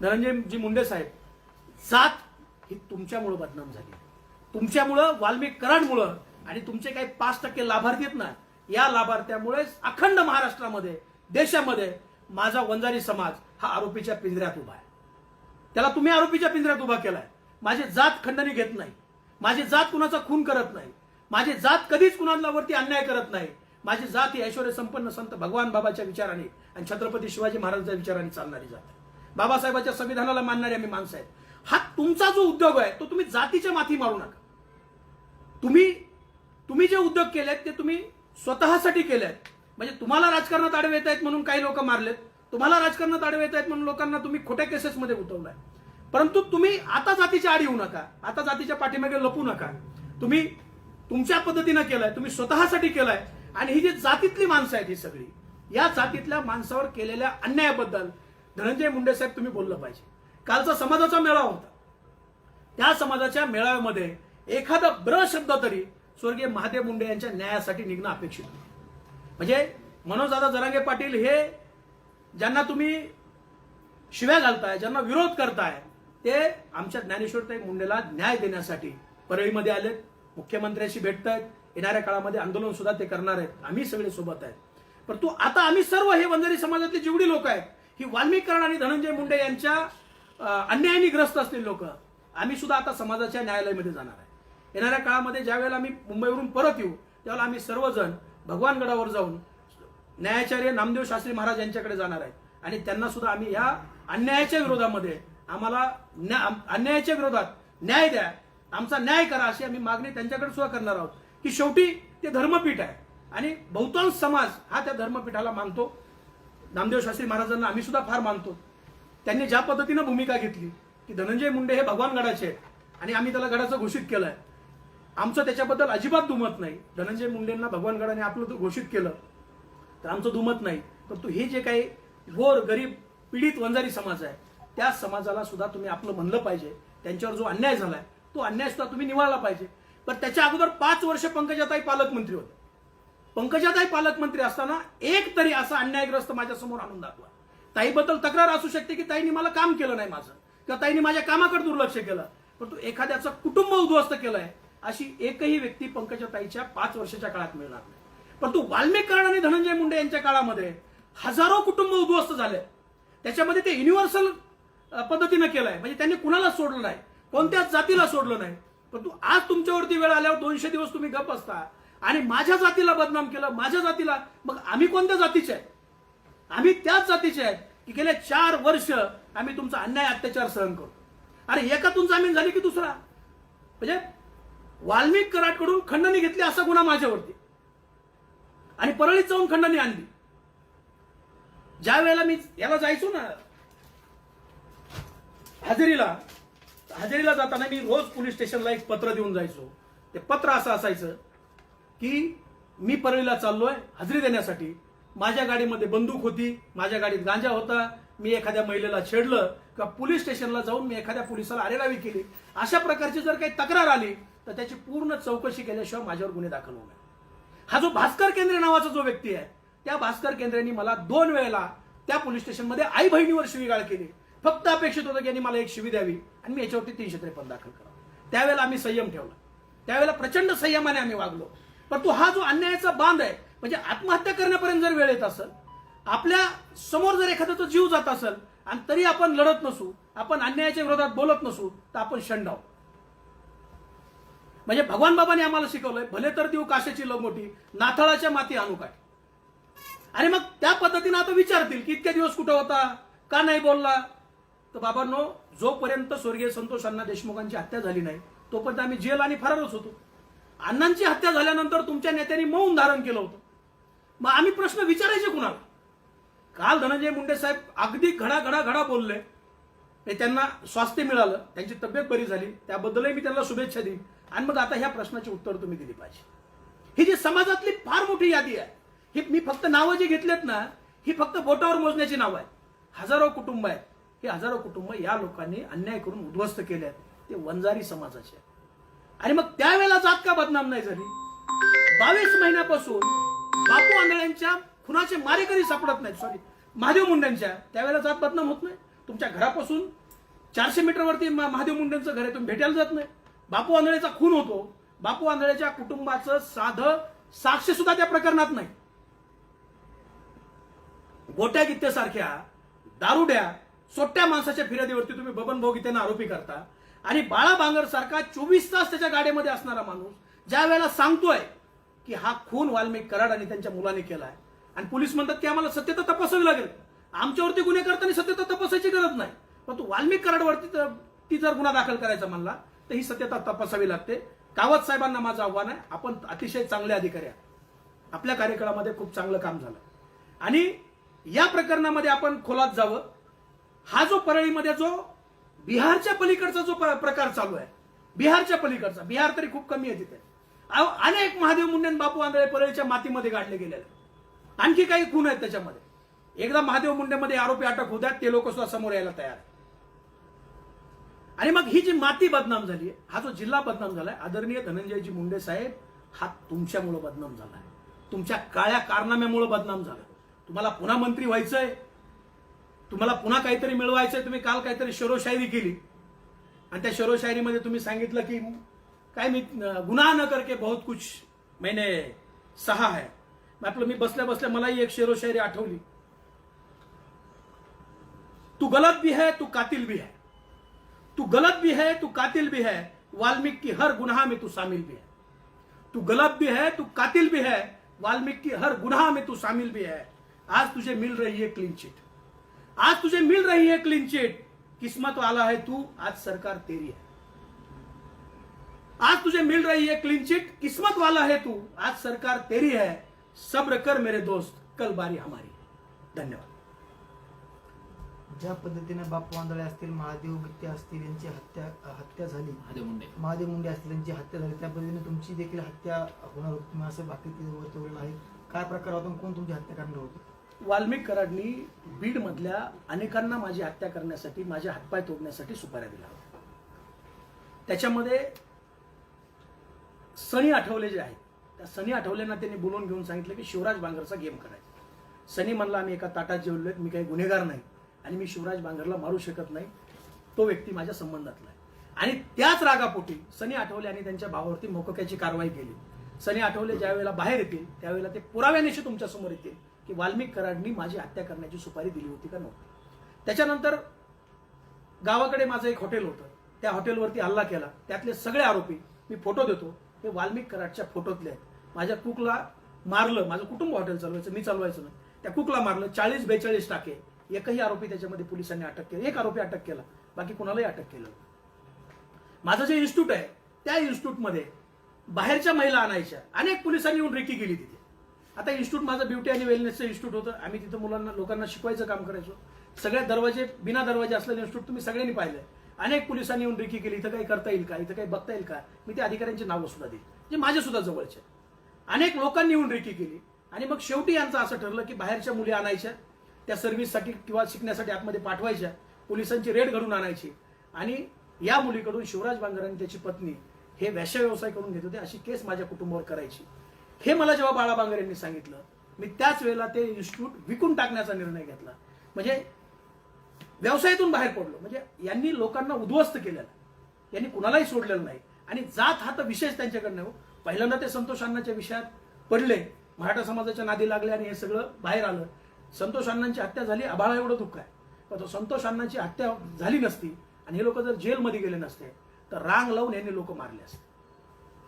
धनंजयजी मुंडे साहेब, जात ही तुमच्यामुळे बदनाम झाली, तुमच्यामुळं, वाल्मिक कराडमुळं आणि तुमचे काही 5% लाभार्थी आहेत ना, या लाभार्थ्यामुळे अखंड महाराष्ट्रामध्ये, देशामध्ये माझा वंजारी समाज हा आरोपीच्या पिंजऱ्यात उभा आहे. त्याला तुम्ही आरोपीच्या पिंजऱ्यात उभा केलाय. माझी जात खंडणी घेत नाही, माझी जात कुणाचा खून करत नाही, माझी जात कधीच कुणावरती अन्याय करत नाही. माझी जात ही ऐश्वर्य संपन्न संत भगवान बाबाच्या विचाराने आणि छत्रपती शिवाजी महाराजांच्या विचाराने चालणारी जात आहे. बाबासाहेबांच्या संविधानाला मानणारी आम्ही माणसं आहेत. हा तुमचा जो उद्योग आहे तो तुम्ही जातीच्या माथी मारू नका. तुम्ही जे उद्योग केलेत ते तुम्ही स्वतःसाठी केलेत. म्हणजे तुम्हाला राजकारणात आडवे येत आहेत म्हणून काही लोक मारलेत, तुम्हाला राजकारणात आडवे येत आहेत म्हणून लोकांना तुम्ही खोट्या केसेसमध्ये उतरवलाय. परंतु तुम्ही आता जातीच्या आडी येऊ नका, आता जातीच्या पाठीमागे लपू नका. तुम्ही तुमच्या पद्धतीनं केलाय, तुम्ही स्वतःसाठी केलाय. आणि ही जी जातीतली माणसं आहेत ही सगळी, या जातीतल्या माणसावर केलेल्या अन्यायाबद्दल धनंजय मुंडे साहेब तुम्ही बोललं पाहिजे. कालचा समाजाचा मेळावा होता, त्या समाजाच्या मेळाव्यामध्ये एखादा ब्र शब्द तरी स्वर्गीय महादेव मुंडे यांच्या न्यायासाठी निघणं अपेक्षित होतं. म्हणजे मनोजदादा जरांगे पाटील हे ज्यांना तुम्ही शिव्या घालताय, ज्यांना विरोध करताय, ते आमच्या ज्ञानेश्वरताई मुंडेला न्याय देण्यासाठी परळीमध्ये आलेत, मुख्यमंत्र्यांशी भेटतायत. येणाऱ्या काळामध्ये आंदोलन सुद्धा ते करणार आहेत. आम्ही सगळे सोबत आहेत. परंतु आता आम्ही सर्व हे वंजारी समाजातली जेवढी लोक आहेत, ही वाल्मिक कराड आणि धनंजय मुंडे यांच्या अन्यायाने ग्रस्त असलेली लोक, आम्ही सुद्धा आता समाजाच्या न्यायालयामध्ये जाणार आहे. येणाऱ्या काळामध्ये ज्या वेळेला आम्ही मुंबईवरून परत येऊ त्यावेळेला आम्ही सर्वजण भगवानगडावर जाऊन न्यायाचार्य नामदेव शास्त्री महाराज यांच्याकडे जाणार आहे आणि त्यांना सुद्धा आम्ही या अन्यायाच्या विरोधामध्ये, आम्हाला अन्यायाच्या विरोधात न्याय द्या, आमचा न्याय करा अशी आम्ही मागणी त्यांच्याकडे सुद्धा करणार आहोत. की शेवटी ते धर्मपीठ आहे आणि बहुतांश समाज हा त्या धर्मपीठाला मानतो. नामदेव शास्त्री महाराजांना आम्ही सुद्धा फार मानतो. त्यांनी ज्या पद्धतीनं भूमिका घेतली की धनंजय मुंडे हे भगवान गडाचे आहेत आणि आम्ही त्याला गडाचं घोषित केलंय, आमचं त्याच्याबद्दल अजिबात दुमत नाही. धनंजय मुंडेंना भगवान गडाने आपलं घोषित केलं तर आमचं दुमत नाही. परंतु हे जे काही गोर गरीब पीडित वंजारी समाज आहे, त्या समाजाला सुद्धा तुम्ही आपलं म्हणलं पाहिजे. त्यांच्यावर जो अन्याय झालाय तो अन्याय सुद्धा तुम्ही निवारला पाहिजे. पण त्याच्या अगोदर 5 वर्ष पंकजाताई पालकमंत्री होते. पंकजाताई पालकमंत्री असताना एक तरी असा अन्यायग्रस्त माझ्या समोर आणून दाखवा. ताईबद्दल तक्रार असू शकते की ताईने मला काम केलं नाही माझं, किंवा ताईने माझ्या कामाकडे दुर्लक्ष केलं, परंतु एखाद्याचं कुटुंब उद्ध्वस्त केलंय अशी एकही व्यक्ती पंकजाताईच्या 5 वर्षाच्या काळात मिळणार नाही. परंतु वाल्मिक कराड आणि धनंजय मुंडे यांच्या काळामध्ये हजारो कुटुंब उद्ध्वस्त झाले. त्याच्यामध्ये ते युनिव्हर्सल पद्धतीनं केलंय. म्हणजे त्यांनी कुणाला सोडलं नाही, कोणत्याच जातीला सोडलं नाही. परंतु आज तुमच्यावरती वेळ आल्यावर 200 दिवस तुम्ही गप असता आणि माझ्या जातीला बदनाम केलं, माझ्या जातीला. मग आम्ही कोणत्या जातीचे आहेत? आम्ही त्याच जातीचे आहेत की गेले 4 वर्ष आम्ही तुमचा अन्याय अत्याचार सहन करतो. अरे एकातून जामीन झाली की दुसरा. म्हणजे वाल्मिक कराडकडून खंडणी घेतली असा गुन्हा माझ्यावरती आणि परळीत जाऊन खंडणी आणली. ज्या वेळेला मी याला जायचो ना हजेरीला जाताना मी रोज पोलीस स्टेशनला एक पत्र देऊन जायचो. ते पत्र असं असायचं की मी परळीला चाललोय हजेरी देण्यासाठी, माझ्या गाडीमध्ये बंदूक होती, माझ्या गाडीत गांजा होता, मी एखाद्या महिलेला छेडलं किंवा पोलीस स्टेशनला जाऊन मी एखाद्या पोलिसाला अरेरावी केली, अशा प्रकारची जर काही तक्रार आली तर त्याची पूर्ण चौकशी केल्याशिवाय माझ्यावर गुन्हे दाखल होणार. हा जो भास्कर केंद्रे नावाचा जो व्यक्ती आहे, त्या भास्कर केंद्रेंनी मला 2 वेळेला त्या पोलीस स्टेशनमध्ये आई बहिणीवर शिवीगाळ केली. फक्त अपेक्षित होतं की यांनी मला एक शिवी द्यावी आणि मी याच्यावरती 353 दाखल करावं. त्यावेळेला आम्ही संयम ठेवला, त्यावेळेला प्रचंड संयमाने आम्ही वागलो. परंतु हा जो अन्यायाचा बांध आहे, म्हणजे आत्महत्या करण्यापर्यंत जर वेळ येत असेल, आपल्या समोर जर एखाद्याचा जीव जात असेल आणि तरी आपण लढत नसू, आपण अन्यायाच्या विरोधात बोलत नसू, तर आपण शंडाव. म्हणजे भगवान बाबांनी आम्हाला शिकवलंय, भले तर देऊ काशाची लंगोटी, नाथाळाच्या माती आणू काय. आणि मग त्या पद्धतीने आता विचारतील की इतक्या दिवस कुठं होता, का नाही बोलला. तर बाबांनो, जोपर्यंत स्वर्गीय संतोष अण्णा देशमुखांची हत्या झाली नाही तोपर्यंत आम्ही जेल आणि फरारच होतो. अण्णांची हत्या झाल्यानंतर तुमच्या नेत्यांनी मौन धारण केलं होतं. मग आम्ही प्रश्न विचारायचे कुणाला? काल धनंजय मुंडे साहेब अगदी घडा बोलले, त्यांना स्वास्थ्य मिळालं, त्यांची तब्येत बरी झाली, त्याबद्दलही मी त्यांना शुभेच्छा देईन. आणि मग आता ह्या प्रश्नाची उत्तर तुम्ही दिली पाहिजे. ही जी समाजातली फार मोठी यादी आहे, ही मी फक्त नावं जी घेतलेत ना, ही फक्त बोटावर मोजण्याची नावं आहेत. हजारो कुटुंब आहेत. हे हजारो कुटुंब या लोकांनी अन्याय करून उद्ध्वस्त केले आहेत. ते वंजारी समाजाचे आहेत. आणि मग त्यावेळेला जात का बदनाम नाही झाली? 22 महिन्यापासून बापू आंधळ्यांच्या खुनाचे मारेकरी सापडत नाहीत, महादेव मुंडेंच्या, त्यावेळेला जात बदनाम होत नाही. तुमच्या घरापासून 400 मीटरवरती महादेव मुंडेंचं घर आहे, तुम्ही भेटायला जात नाही. बापू आंधळेचा खून होतो, बापू आंधळेच्या कुटुंबाचं साधं साक्ष सुद्धा त्या प्रकरणात नाही. गोट्या गित्तेसारख्या दारुड्या सोट्या माणसाच्या फिर्यादीवरती तुम्ही बबन भाऊ गीतेंना आरोपी करता. आणि बाळा बांगर सारखा 24 तास त्याच्या गाडीमध्ये असणारा माणूस ज्या वेळेला सांगतोय की हा खून वाल्मिक कराड आणि त्यांच्या मुलाने केलाय, आणि पोलीस म्हणतात की आम्हाला सत्यता तपासावी लागेल, आमच्यावरती गुन्हे करताना सत्यता तपासायची गरज नाही, पण तू वाल्मिक कराडवरती ती जर गुन्हा दाखल करायचा म्हणला तर ही सत्यता तपासावी लागते. कावत साहेबांना माझं आव्हान आहे, आपण अतिशय चांगले अधिकारी आहात, आपल्या कार्यकाळामध्ये खूप चांगलं काम झालं, आणि या प्रकरणामध्ये आपण खोलात जावं. हा जो परळीमध्ये जो बिहारच्या पलीकडचा जो प्रकार चालू आहे, बिहारच्या पलीकडचा, बिहार तरी खूप कमी आहे तिथे, अनेक महादेव मुंडे आणि बापू आंधळे परळीच्या मातीमध्ये गाडले गेलेले. आणखी काही खून आहेत त्याच्यामध्ये. एकदा महादेव मुंडेमध्ये आरोपी अटक होऊ द्या, ते लोक सुद्धा समोर यायला तयार आहे. आणि मग ही जी माती बदनाम झाली, हा जो जिल्हा बदनाम झालाय, आदरणीय धनंजयजी मुंडे साहेब, हा तुमच्यामुळे बदनाम झालाय, तुमच्या काळ्या कारनाम्यामुळे बदनाम झाला. तुम्हाला पुन्हा मंत्री व्हायचंय, तुम्हाला पुन्हा काहीतरी मिळवायचंय. तुम्ही काल काहीतरी शेरोशायरी केली आणि त्या शेरोशायरीमध्ये तुम्ही सांगितलं की काय मी गुन्हा न करके बहुत कुछ मैंने सहा है. आपलं मी बसल्या बसल्या मलाही एक शेरोशायरी आठवली. तू गलत भी है, तू कातिल भी है, तू गलत भी है, तू कातिल भी है, वाल्मीकि की हर गुनाह में तू शामिल भी है. तू गलत भी है, तू कातिल भी है, वाल्मीकि की हर गुनाह में तू शामिल भी है. आज तुझे मिल रही है क्लीन चिट, आज तुझे मिल रही है क्लीन चिट. किस्मत वाला है तू, आज सरकार तेरी है. आज तुझे मिल रही है क्लीन चिट, किस्मत वाला है तू, आज सरकार तेरी है. सब्र कर मेरे दोस्त, कल बारी हमारी. धन्यवाद. ज्या पद्धतीने बापू आंधळे असतील, महादेव गीते असतील, यांची हत्या झाली, महादेव मुंडे असतील यांची हत्या झाली, त्या पद्धतीने तुमची देखील हत्या होणार होती, तुम्ही असं बाकी वर्तवलेलं आहे. काय प्रकार होता, कोण तुमची हत्या करणार होते? वाल्मिक कराडनी बीड मधल्या अनेकांना माझी हत्या करण्यासाठी, माझे हातपाय तोडण्यासाठी सुपाऱ्या दिल्या होत्या. त्याच्यामध्ये सनी आठवले जे आहेत, त्या सनी आठवलेंना त्यांनी बोलवून घेऊन सांगितलं की शिवराज बांगरचा गेम करायचा. सनी म्हणला आम्ही एका ताटात जेवलोय, मी काही गुन्हेगार नाही आणि मी शिवराज बांगरला मारू शकत नाही, तो व्यक्ती माझ्या संबंधातला आहे. आणि त्याच रागापोटी सनी आठवले आणि त्यांच्या भावावरती मोकोक्याची कारवाई केली. सनी आठवले ज्या वेळेला बाहेर येतील त्यावेळेला ते पुराव्यानिशी तुमच्या समोर येतील की वाल्मिक कराडनी माझी हत्या करण्याची सुपारी दिली होती का नव्हती. त्याच्यानंतर गावाकडे माझं एक हॉटेल होतं, त्या हॉटेलवरती हल्ला केला. त्यातले सगळे आरोपी मी फोटो देतो, हे वाल्मिक कराडच्या फोटोतले आहेत. माझ्या कुकला मारलं, माझं कुटुंब हॉटेल चालवायचं, मी चालवायचं नाही, त्या कुकला मारलं. 40-42 टाके, एकही आरोपी त्याच्यामध्ये पोलिसांनी अटक केली, एक आरोपी अटक केला, बाकी कोणालाही अटक केलं. माझं जे इन्स्टिट्यूट आहे त्या इन्स्टिट्यूटमध्ये बाहेरच्या महिला आणायच्या, अनेक पोलिसांनी येऊन रेकी केली तिथे. आता इन्स्टिट्यूट माझं ब्युटी आणि वेलनेसचं इन्स्टिट्यूट होतं, आम्ही तिथं मुलांना लोकांना शिकवायचं काम करायचो. सगळ्या दरवाजे बिना दरवाजे असलेलं इन्स्टिट्यूट तुम्ही सगळ्यांनी पाहिलंय. अनेक पोलिसांनी येऊन रेकी केली, इथं काही करता येईल का, इथं काही बघता येईल का, मी त्या अधिकाऱ्यांची नावं सुद्धा देईल जे माझ्या सुद्धा जवळचे. अनेक लोकांनी येऊन रेकी केली आणि मग शेवटी यांचं असं ठरलं की बाहेरच्या मुली आणायच्या, त्या सर्व्हिससाठी किंवा शिकण्यासाठी आतमध्ये पाठवायच्या, पोलिसांची रेड घडून आणायची आणि या मुलीकडून शिवराज बांगर आणि त्याची पत्नी हे वेश्या व्यवसाय करून घेत होते, अशी केस माझ्या कुटुंबावर करायची. हे मला जेव्हा बाळा बांगर यांनी सांगितलं, मी त्याच वेळेला ते इन्स्टिट्यूट विकून टाकण्याचा निर्णय घेतला. म्हणजे व्यवसायातून बाहेर पडलो. म्हणजे यांनी लोकांना उद्ध्वस्त केलेलं, यांनी कुणालाही सोडलेलं नाही. आणि जात हा तर विशेष त्यांच्याकडनं हो. पहिल्यांदा ते संतोष अण्णांच्या विषयात पडले, मराठा समाजाच्या नादी लागले आणि हे सगळं बाहेर आलं. संतोष अण्णांची हत्या झाली, आभाळा एवढं दुःख आहे, पण तो संतोष अण्णांची हत्या झाली नसती आणि हे लोक जर जेलमध्ये गेले नसते तर रांग लावून यांनी लोक मारले असते.